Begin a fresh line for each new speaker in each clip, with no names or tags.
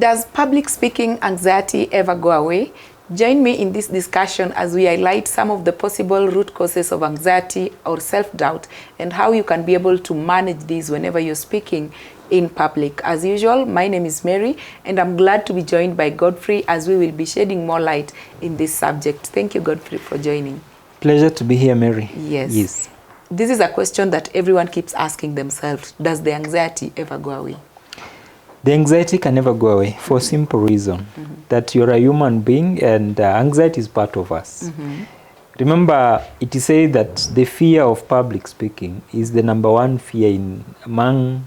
Does public speaking anxiety ever go away? Join me in this discussion as we highlight some of the possible root causes of anxiety or self-doubt and how you can be able to manage these whenever you're speaking in public. As usual, my name is Mary and I'm glad to be joined by Godfrey as we will be shedding more light in this subject. Thank you, Godfrey, for joining.
Pleasure to be here, Mary.
Yes. This is a question that everyone keeps asking themselves. Does the anxiety ever go away?
The anxiety can never go away for a simple reason that you're a human being and anxiety is part of us. Remember, it is said that the fear of public speaking is the number one fear among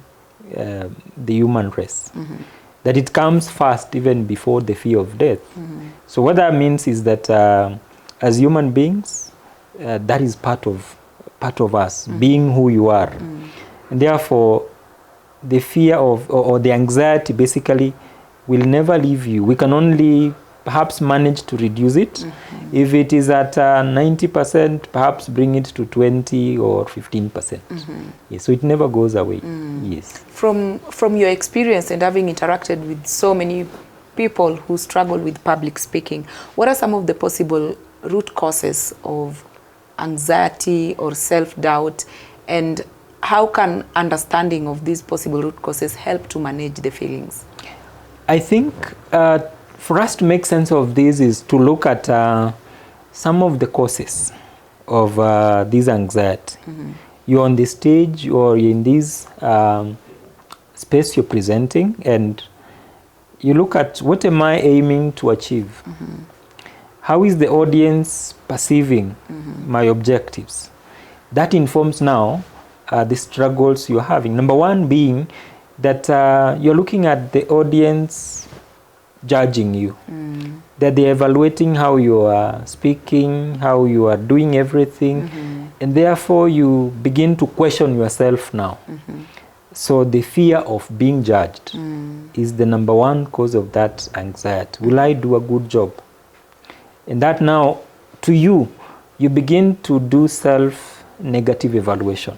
the human race. That it comes first even before the fear of death. So what that means is that as human beings, that is part of us, being who you are. And therefore, the fear of or the anxiety basically will never leave you. We can only perhaps manage to reduce it. If it is at 90%, perhaps bring it to 20 or 15%. Yes, so it never goes away. Yes.
From your experience and having interacted with so many people who struggle with public speaking, what are some of the possible root causes of anxiety or self-doubt, and how can understanding of these possible root causes help to manage the feelings?
I think for us to make sense of this is to look at some of the causes of this anxiety. You're on the stage or you're in this space you're presenting, and you look at what am I aiming to achieve? How is the audience perceiving my objectives? That informs now the struggles you're having. Number one being that you're looking at the audience judging you. That they're evaluating how you are speaking, how you are doing everything, and therefore you begin to question yourself now. So the fear of being judged is the number one cause of that anxiety. Will I do a good job? And that now, to you, you begin to do self-negative evaluation.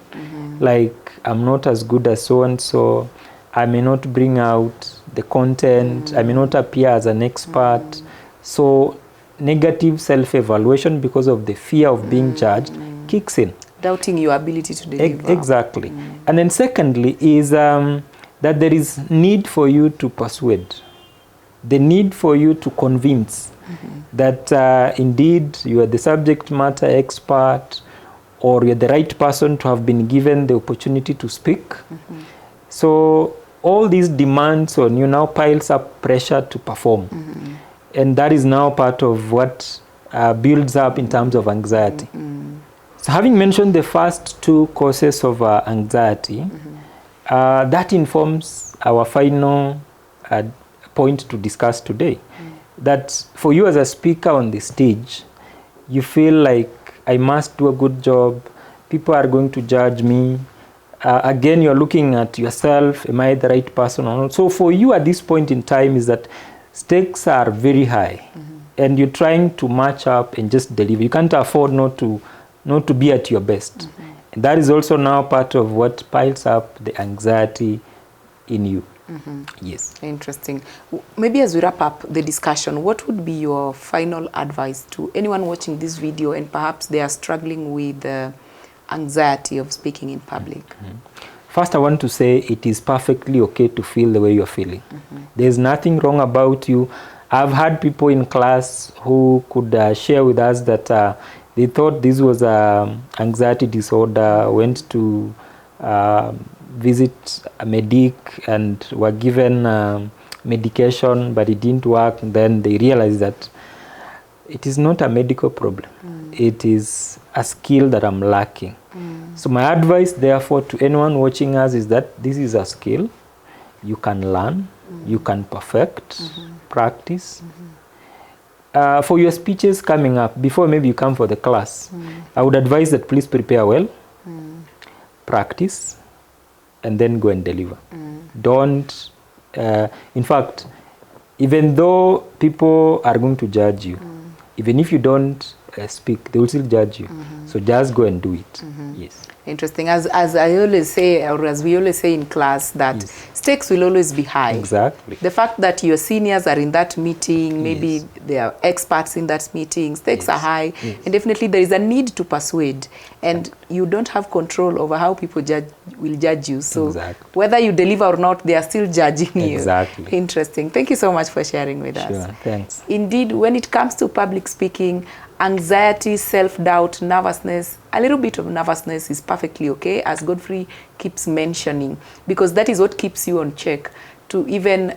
Like, I'm not as good as so-and-so, I may not bring out the content, I may not appear as an expert. So negative self-evaluation because of the fear of being judged kicks in.
Doubting your ability to deliver.
Exactly. And then secondly is that there is need for you to persuade. The need for you to convince that indeed you are the subject matter expert, or you're the right person to have been given the opportunity to speak. So all these demands on you now piles up pressure to perform. And that is now part of what builds up in terms of anxiety. So having mentioned the first two causes of anxiety, that informs our final point to discuss today. That for you as a speaker on the stage, you feel like I must do a good job, people are going to judge me. Again, you're looking at yourself, am I the right person or not? So for you at this point in time is that stakes are very high and you're trying to match up and just deliver. You can't afford not to be at your best. And that is also now part of what piles up the anxiety in you. Yes.
Interesting. Maybe as we wrap up the discussion, what would be your final advice to anyone watching this video and perhaps they are struggling with the anxiety of speaking in public?
First, I want to say it is perfectly okay to feel the way you're feeling. There's nothing wrong about you. I've had people in class who could share with us that they thought this was anxiety disorder, went to visit a medic and were given medication, but it didn't work. And then they realized that it is not a medical problem. It is a skill that I'm lacking. So my advice, therefore, to anyone watching us is that this is a skill you can learn, you can perfect, practice. For your speeches coming up, before maybe you come for the class, I would advise that please prepare well, practice, and then go and deliver. Don't, in fact, even though people are going to judge you, even if you don't speak, they will still judge you. So just go and do it. Yes.
Interesting. As I always say, or as we always say in class, that
Yes.
stakes will always be high.
Exactly.
The fact that your seniors are in that meeting, maybe
Yes.
they are experts in that meeting, stakes
Yes.
are high,
Yes.
and definitely there is a need to persuade, and you don't have control over how people will judge you. So
Exactly.
whether you deliver or not, they are still judging you.
Exactly.
Interesting. Thank you so much for sharing with us.
Sure, thanks.
Indeed, when it comes to public speaking, anxiety, self-doubt, nervousness, a little bit of nervousness is perfectly okay, as Godfrey keeps mentioning, because that is what keeps you on check to even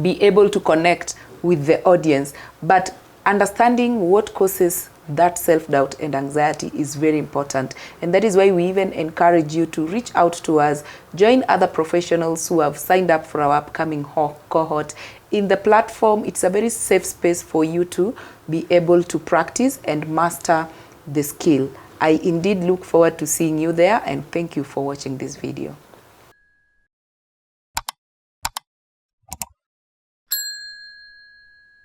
be able to connect with the audience. But understanding what causes that self-doubt and anxiety is very important, and that is why we even encourage you to reach out to us, join other professionals who have signed up for our upcoming cohort. In the platform, it's a very safe space for you to be able to practice and master the skill. I indeed look forward to seeing you there, and thank you for watching this video.